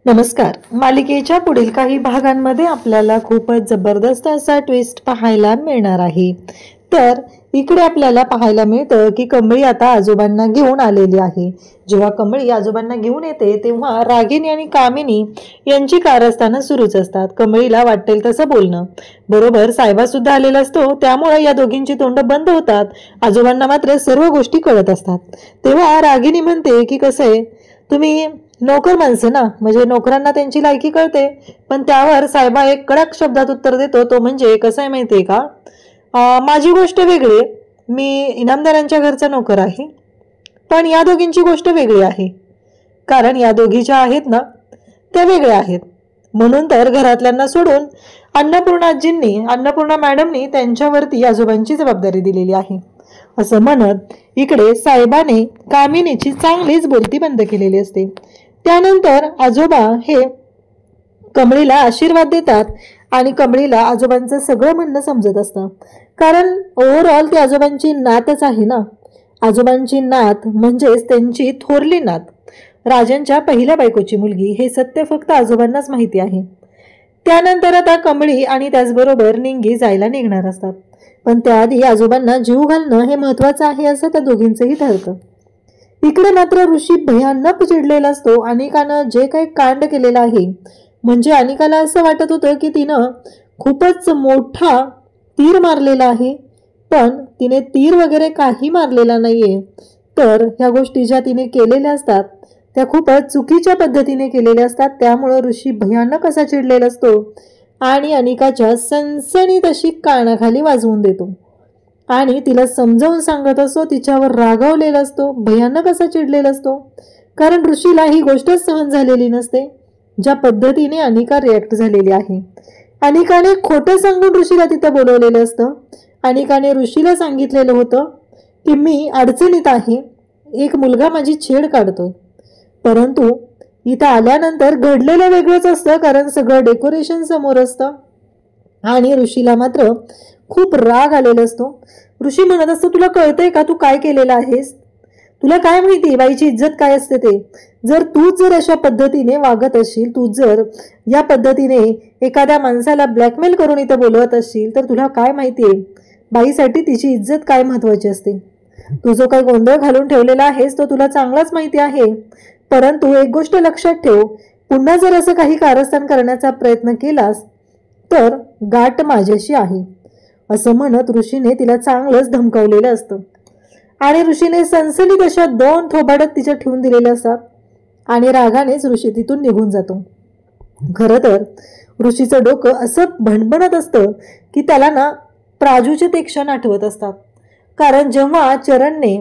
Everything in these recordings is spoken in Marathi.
नमस्कार. मालिकेच्या पुढील काही भागांमध्ये आपल्याला खूपच जबरदस्त असा ट्विस्ट पाहायला मिळणार आहे. तर इकडे आपल्याला पाहायला मिळतं की कमळी आता आजोबांना घेऊन आलेली आहे. जेव्हा कमळी आजोबांना घेऊन येते तेव्हा रागिनी आणि कामिनी यांची कारस्थानं सुरूच असतात. कमळीला वाटेल तसं बोलणं. बरोबर साहेबा सुद्धा आलेला असतो, त्यामुळे या दोघींची तोंड बंद होतात. आजोबांना मात्र सर्व गोष्टी कळत असतात. तेव्हा रागिनी म्हणते की कसं आहे, तुम्ही नोकर माणसं ना, म्हणजे नोकरांना त्यांची लायकी कळते. पण त्यावर साहेबा एक कडक शब्दात उत्तर देतो, तो म्हणजे कसं आहे माहितीये का, माझी गोष्ट वेगळी आहे, मी इनामदारांच्या घरचा नोकर आहे. पण या दोघींची गोष्ट वेगळी आहे, कारण या दोघी ज्या आहेत ना त्या वेगळ्या आहेत. म्हणून तर घरातल्यांना सोडून अन्नपूर्णा मॅडमनी त्यांच्यावरती आजोबांची जबाबदारी दिलेली आहे. असं म्हणत इकडे साहेबाने कामिनीची चांगलीच बोलती बंद केलेली असते. त्यानंतर आजोबा हे कमळीला आशीर्वाद देतात आणि कमळीला आजोबांचं सगळं म्हणणं समजत असतं, कारण ओव्हरऑल ती आजोबांची नातच आहे ना. आजोबांची नात म्हणजेच त्यांची थोरली नात, राजांच्या पहिल्या बायकोची मुलगी, हे सत्य फक्त आजोबांनाच माहिती आहे. त्यानंतर आता कमळी आणि त्याचबरोबर निंगी जायला निघणार असतात. पण त्याआधी आजोबांना जीव घालणं हे महत्वाचं आहे असं त्या दोघींचंही ठरतं. इकडे मात्र ऋषी भयानक चिडलेला असतो. अनिकानं जे काही कांड केलेलं आहे, म्हणजे अनिकाला असं वाटत होतं की तिनं खूपच मोठा तीर मारलेला आहे, पण तिने तीर वगैरे काही मारलेला नाहीये. तर ह्या गोष्टी ज्या तिने केलेल्या असतात त्या खूपच चुकीच्या पद्धतीने केलेल्या असतात. त्यामुळं ऋषी भयानक असा चिडलेला असतो आणि अनिकाच्या सणसणीत अशी कानाखाली वाजवून देतो आणि तिला समजावून सांगत असतो. तिच्यावर रागावलेला असतो, भयानक असा चिडलेला असतो, कारण ऋषीला ही गोष्ट सहन झालेली नसते ज्या पद्धतीने अनिका रिॲक्ट झालेली आहे. अनिकाने खोटं सांगून ऋषीला तिथं बोलवलेलं असतं. अनिकाने ऋषीला सांगितलेलं होतं की मी अडचणीत आहे, एक मुलगा माझी छेड काढतोय. परंतु इथं आल्यानंतर घडलेलं वेगळंच असतं, कारण सगळं डेकोरेशन समोर असतं आणि ऋषीला मात्र खूप राग आलेला असतो. ऋषी म्हणत असतो, तुला कळतंय का तू काय केलेलं आहेस? तुला काय माहिती बाईची इज्जत काय असते ते? तू जर अशा पद्धतीने वागत असशील, तू जर या पद्धतीने एखाद्या माणसाला ब्लॅकमेल करून इथं बोलवत असशील, तर तुला काय माहितीये बाईसाठी तिची इज्जत काय महत्वाची असते? तू जो काही गोंधळ घालून ठेवलेला आहेस तो तुला चांगलाच माहिती आहे. परंतु एक गोष्ट लक्षात ठेव, पुन्हा जर असं काही कारस्थान करण्याचा प्रयत्न केलास तर गाठ माझ्याशी आहे, असं म्हणत ऋषीने तिला चांगलंच धमकावलेलं असतं. आणि ऋषीने सनसनीत अशा 2 थोबाडत तिच्या ठेवून दिलेल्या असतात आणि रागानेच ऋषी तिथून निघून जातो. खरं तर ऋषीचं डोकं असं भणभणत असतं की त्याला ना प्राजूचे ते क्षण आठवत असतात. कारण जेव्हा चरणने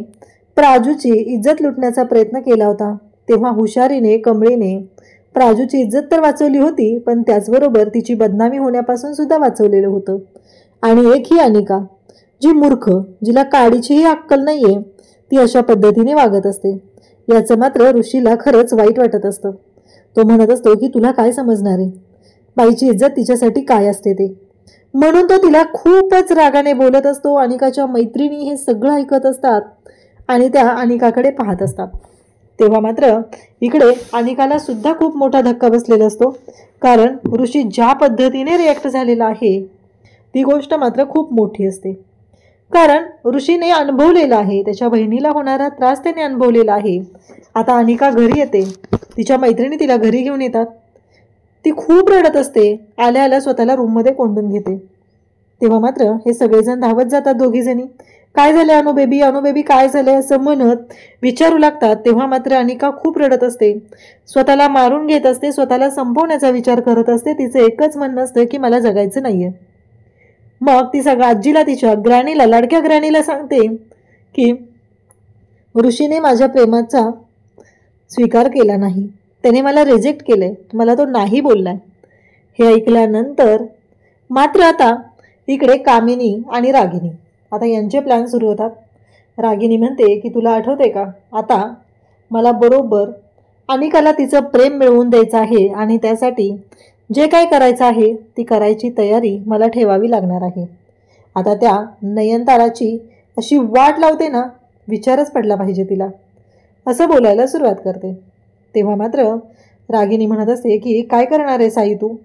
प्राजूची इज्जत लुटण्याचा प्रयत्न केला होता, तेव्हा हुशारीने कमळीने प्राजूची इज्जत तर वाचवली होती, पण त्याचबरोबर तिची बदनामी होण्यापासून सुद्धा वाचवलेलं होतं. आणि एक ही अनिका, जी मूर्ख, जिला काडीचीही अक्कल नाहीये, ती अशा पद्धतीने वागत असते. याचं मात्र ऋषीला खरंच वाईट वाटत असतं. तो म्हणत असतो की तुला काय समजणार आहे, बाईची इज्जत तिच्यासाठी काय असते ते. म्हणून तो तिला खूपच रागाने बोलत असतो. अनिकाच्या मैत्रिणी हे सगळं ऐकत असतात आणि त्या अनिकाकडे पाहत असतात. तेव्हा मात्र इकडे अनिकाला सुद्धा खूप मोठा धक्का बसलेला असतो, कारण ऋषी ज्या पद्धतीने रिॲक्ट झालेला आहे ती गोष्ट मात्र खूप मोठी असते. कारण ऋषीने अनुभवलेला आहे, त्याच्या बहिणीला होणारा त्रास त्याने अनुभवलेला आहे. आता अनिका घरी येते, तिच्या मैत्रिणी तिला घरी घेऊन येतात. ती खूप रडत असते, आल्या आल्या स्वतःला रूममध्ये कोंडून घेते. तेव्हा मात्र हे सगळेजण धावत जातात. दोघी जणी काय झाले अनु बेबी काय झाले असं म्हणत विचारू लागतात. तेव्हा मात्र अनिका खूप रडत असते, स्वतःला मारून घेत असते, स्वतःला संपवण्याचा विचार करत असते. तिचं एकच म्हणणं असतं की मला जगायचं नाहीये. मग ती सगळं आजीला, तिच्या ग्रॅनीला, लाडक्या ग्रॅनीला सांगते की ऋषीने माझ्या प्रेमाचा स्वीकार केला नाही, त्याने मला रिजेक्ट केलंय, मला तो नाही बोललाय. हे ऐकल्यानंतर मात्र आता इकडे कामिनी आणि रागिनी, आता यांचे प्लॅन सुरू होतात. रागिनी म्हणते की तुला आठवते का, आता मला बरोबर अनिकाला तिचं प्रेम मिळवून द्यायचं आहे आणि त्यासाठी जे काय करायचं आहे ती करायची तयारी मला ठेवावी लागणार आहे. आता त्या नयनताराची अशी वाट लावते ना, विचारच पडला पाहिजे तिला, असं बोलायला सुरुवात करते. तेव्हा मात्र रागिनी म्हणत असते की काय करणार आहे साई तू?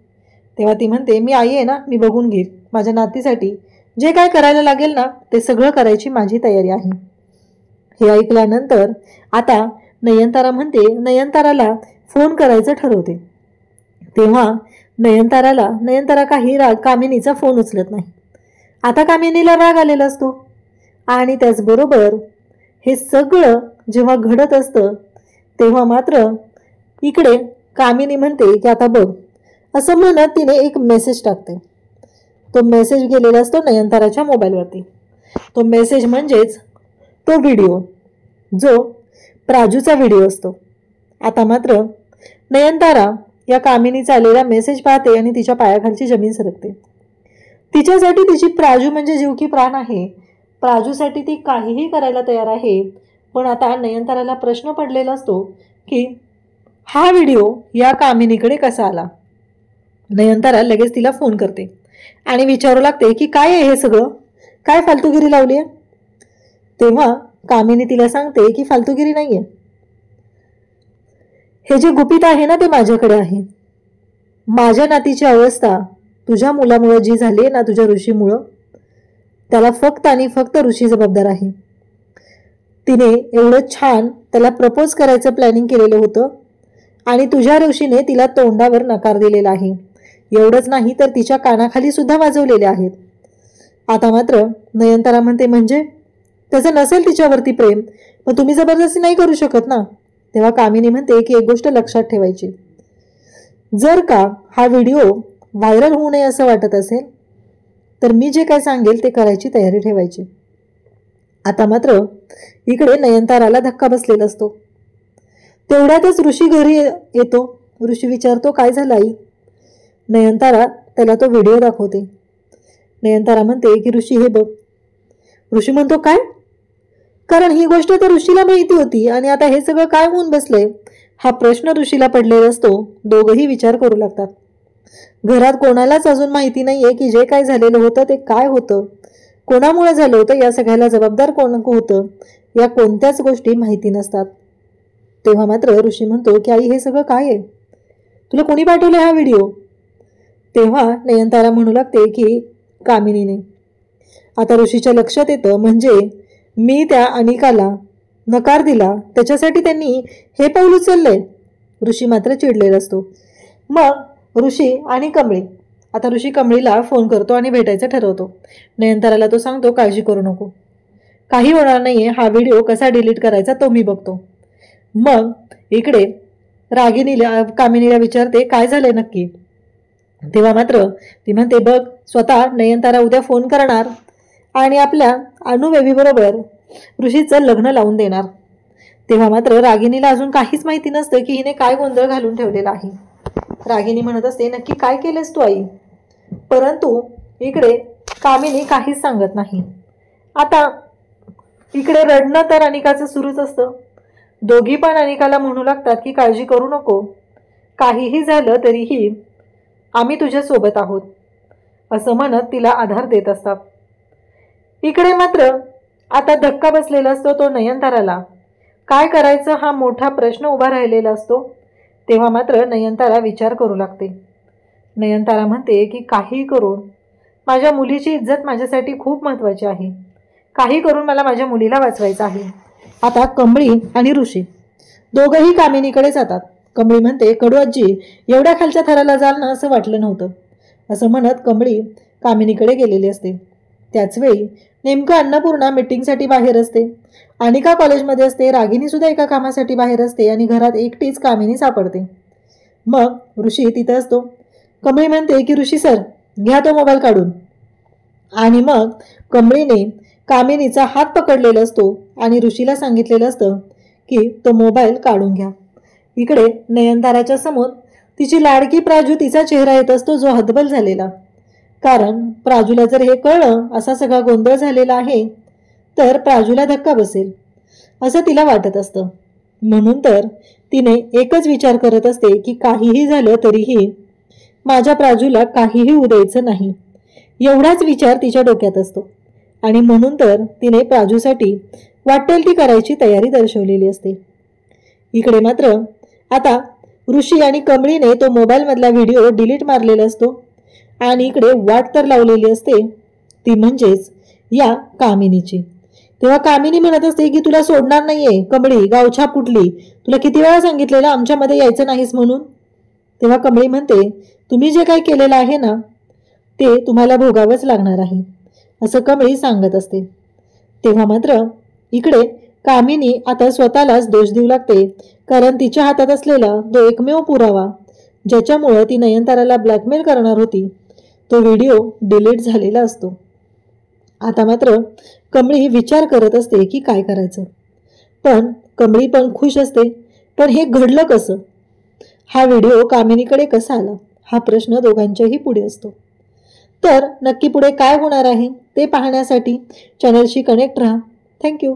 तेव्हा ती म्हणते मी आई आहे ना, मी बघून घेईल. माझ्या नातीसाठी जे काय करायला लागेल ना ते सगळं करायची माझी तयारी आहे. हे ऐकल्यानंतर आता नयनतारा म्हणते नयनताराला फोन करायचं ठरवते. तेव्हा नयनतारा काही कामिनीचा फोन उचलत नाही. आता कामिनीला राग आलेला असतो आणि त्याचबरोबर हे सगळं जेव्हा घडत असतं तेव्हा मात्र इकडे कामिनी म्हणते की आता बघ, असं म्हणत तिने एक मेसेज टाकते. तो मेसेज गेलेला असतो नयनताराच्या मोबाईलवरती. तो मेसेज म्हणजेच तो व्हिडिओ जो प्राजूचा व्हिडिओ असतो. आता मात्र नयनतारा या कामिनीचा आलेला मेसेज पाहते आणि तिच्या पायाखालची जमीन सरकते. तिच्यासाठी तिची प्राजू म्हणजे जीव की प्राण आहे. प्राजूसाठी ती काहीही करायला तयार आहे. पण आता नयनताराला प्रश्न पडलेला असतो की हा व्हिडिओ या कामिनीकडे कसा आला. नयनतारा लगेच तिला फोन करते आणि विचारू लागते की काय आहे हे सगळं, काय फालतूगिरी लावली आहे. तेव्हा कामिनी तिला सांगते की फालतूगिरी नाहीये, हे जे गुपित आहे ना ते माझ्याकडे आहे. माझ्या नातीची अवस्था तुझ्या मुलामुळे जी झाली ना, तुझ्या ऋषीमुळं, त्याला फक्त आणि फक्त ऋषी जबाबदार आहे. तिने एवढं छान त्याला प्रपोज करायचं प्लॅनिंग केलेलं होतं आणि तुझ्या ऋषीने तिला तोंडावर नकार दिलेला आहे. एवढंच नाही तर तिच्या कानाखाली सुद्धा वाजवलेले आहेत. आता मात्र नयनतारा म्हणते म्हणजे त्याचं नसेल तिच्यावरती प्रेम, मग तुम्ही जबरदस्ती नाही करू शकत ना. तेव्हा कामिनी म्हणते की एक गोष्ट लक्षात ठेवायची, जर का हा व्हिडिओ व्हायरल होऊ नये असं वाटत असेल तर मी जे काय सांगेल ते करायची तयारी ठेवायची. आता मात्र इकडे नयनताराला धक्का बसलेला असतो. तेवढ्यातच ऋषी घरी येतो. ऋषी विचारतो काय झालं आई. नयनतारा त्याला तो व्हिडिओ दाखवते. नयनतारा म्हणते की ऋषी हे बघ. ऋषी म्हणतो काय? कारण ही गोष्ट तर ऋषीला माहिती होती आणि आता हे सगळं काय होऊन बसलंय हा प्रश्न ऋषीला पडलेला असतो. दोघंही विचार करू लागतात. घरात कोणालाच अजून माहिती नाहीये की जे काय झालेलं होतं ते काय होतं, कोणामुळे झालं होतं, या सगळ्याला जबाबदार कोण होतं, या कोणत्याच गोष्टी माहिती नसतात. तेव्हा मात्र ऋषी म्हणतो की आई हे सगळं काय आहे, तुला कोणी पाठवलं हा व्हिडिओ. तेव्हा नयनतारा म्हणू लागते की कामिनीने. आता ऋषीच्या लक्षात येतं म्हणजे मी त्या अनिकाला नकार दिला त्याच्यासाठी त्यांनी हे पाऊल उचललंय. ऋषी मात्र चिडलेला असतो. मग ऋषी आणि कमळी, आता ऋषी कमळीला फोन करतो आणि भेटायचं ठरवतो. नयनताराला तो सांगतो काळजी करू नको, काही होणार नाहीये, हा व्हिडिओ कसा डिलीट करायचा तो मी बघतो. मग इकडे रागिनीला कामिनीला विचारते काय झालंय नक्की. तेव्हा मात्र ती म्हणते बघ स्वतः नयनतारा उद्या फोन करणार आणि आपल्या अनुबेबीबरोबर ऋषीचं लग्न लावून देणार. तेव्हा मात्र रागिनीला अजून काहीच माहिती नसतं की हिने काय गोंधळ घालून ठेवलेला आहे. रागिनी म्हणत असते नक्की काय केलेस तू आई. परंतु इकडे कामिनी काहीच सांगत नाही. आता इकडे रडणं तर अनिकाचं सुरूच असतं. दोघी पण अनिकाला म्हणू लागतात की काळजी करू नको, काहीही झालं तरीही आम्ही तुझ्या सोबत आहोत असं म्हणत तिला आधार देत असतात. इकडे मात्र आता धक्का बसलेला असतो तो नयनताराला. काय करायचं हा मोठा प्रश्न उभा राहिलेला असतो. तेव्हा मात्र नयनतारा विचार करू लागते. नयनतारा म्हणते की काही करून माझ्या मुलीची इज्जत माझ्यासाठी खूप महत्त्वाची आहे, काही करून मला माझ्या मुलीला वाचवायचं आहे. आता कमळी आणि ऋषी दोघंही कामिनीकडे जातात. कमळी म्हणते कडू आजी एवढ्या खालच्या थराला जाल ना असं वाटलं नव्हतं असं म्हणत कमळी कामिनीकडे गेलेली असते. त्याचवेळी नेमकं अन्नपूर्णा मीटिंगसाठी बाहेर असते, अनिका कॉलेजमध्ये असते, रागिनी सुद्धा एका कामासाठी बाहेर असते आणि घरात एकटीच कामिनी सापडते. मग ऋषी तिथं असतो. कमळी म्हणते की ऋषी सर घ्या तो मोबाईल काढून. आणि मग कमळीने कामिनीचा हात पकडलेला असतो आणि ऋषीला सांगितलेलं असतं की तो मोबाईल काढून घ्या. इकडे नयनताराच्या समोर तिची लाडकी प्राजू तिचा चेहरा येत असतो जो हतबल झालेला. कारण प्राजूला जर हे कळलं असा सगळा गोंधळ झालेला आहे तर प्राजूला धक्का बसेल असं तिला वाटत असतं. म्हणून तर तिने एकच विचार करत असते की काहीही झालं तरीही माझ्या प्राजूला काहीही होऊ द्यायचं नाही, एवढाच विचार तिच्या डोक्यात असतो. आणि म्हणून तर तिने प्राजूसाठी वाटेल ती करायची तयारी दर्शवलेली असते. इकडे मात्र आता ऋषी आणि कमळीने तो मोबाईलमधला व्हिडिओ डिलीट मारलेला असतो आणि इकडे वाट तर लावलेली असते ती म्हणजेच या कामिनीची। तेव्हा कामिनी म्हणत असते की तुला सोडणार नाहीये कमळी, गावछाप कुठली, तुला किती वेळा सांगितलेलं आमच्यामध्ये यायचं नाहीस म्हणून। तेव्हा कमळी म्हणते तुम्ही जे काही केलेलं आहे ना ते तुम्हाला भोगावंच लागणार आहे असं कमळी सांगत असते। तेव्हा मात्र इकडे कामिनी आता स्वतःलाच दोष देऊ लागते, कारण तिच्या हातात असलेला तो एकमेव पुरावा ज्याच्यामुळे ती नयनताराला ब्लॅकमेल करणार होती तो व्हिडिओ डिलीट झालेला असतो। आता मात्र कमळी विचार करत असते की काय करायचं, पण कमळी पण खुश असते। पण हे घडलं कसं, हा व्हिडिओ कामिनीकडे कसा आला, हा प्रश्न दोघांच्याही पुढे असतो। तर नक्की पुढे काय होणार आहे ते पाहण्यासाठी चॅनलशी कनेक्ट राहा। थँक्यू।